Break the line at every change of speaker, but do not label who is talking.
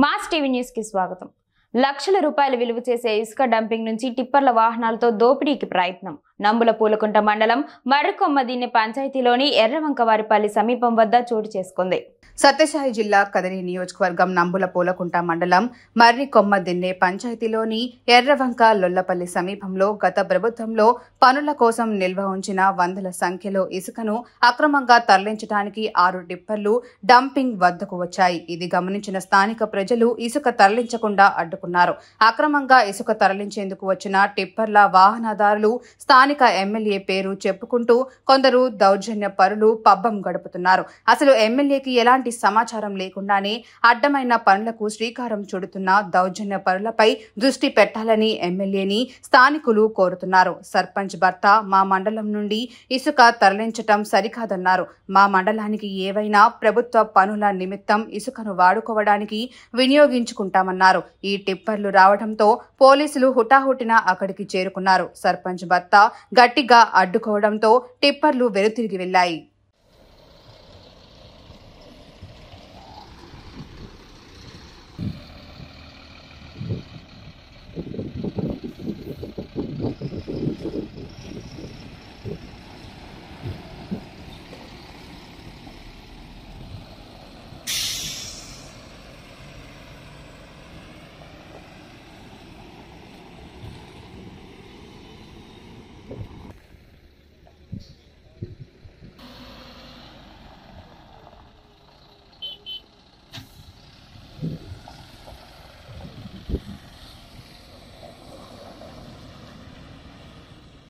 Mass TV news కి స్వాగతం. లక్షల రూపాయల విలువ చేసే ఇసుక డంపింగ్ నుంచి టిప్పర్ల వాహనాలతో దోపిడీకి ప్రయత్నం. నంబులపూలకుంట మండలం మర్రికొమ్మదిన్నె పంచాయతీలోని ఎర్రవంకవారిపల్లి సమీపం వద్ద చోటు చేసుకుంది.
సత్యసాయి జిల్లా కదిరి నియోజకవర్గం నంబులపూలకుంట మండలం మర్రికొమ్మదిన్నె పంచాయతీలోని ఎర్రవంక లొల్లపల్లి సమీపంలో గత ప్రభుత్వంలో పనుల కోసం నిల్వ ఉంచిన వందల సంఖ్యలో ఇసుకను అక్రమంగా తరలించడానికి 6 టిప్పర్లు డంపింగ్ వద్దకు వచ్చాయి. ఇది గమనించిన స్థానిక ప్రజలు ఇసుక తరలించకుండా అడ్డుకున్నారు. అక్రమంగా ఇసుక తరలించేందుకు వచ్చిన టిప్పర్ల వాహనదారులు స్థానిక ఎమ్మెల్యే పేరు చెప్పుకుంటూ కొందరు దౌర్జన్య పరులు పబ్బం గడుపుతున్నారు. అసలు ఎమ్మెల్యేకి ఎలాంటి సమాచారం లేకుండానే అడ్డమైన పనులకు శ్రీకారం చుడుతున్న దౌర్జన్య పరులపై దృష్టి పెట్టాలని ఎమ్మెల్యేని స్థానికులు కోరుతున్నారు. సర్పంచ్ భర్త మా మండలం నుండి ఇసుక తరలించటం సరికాదన్నారు. మా మండలానికి ఏవైనా ప్రభుత్వ పనుల నిమిత్తం ఇసుకను వాడుకోవడానికి వినియోగించుకుంటామన్నారు. ఈ టిప్పర్లు రావడంతో పోలీసులు హుటాహుటిన అక్కడికి చేరుకున్నారు. సర్పంచ్ భర్త గట్టిగా అడ్డుకోవడంతో టిప్పర్లు వెనుతిరిగి వెళ్లాయి.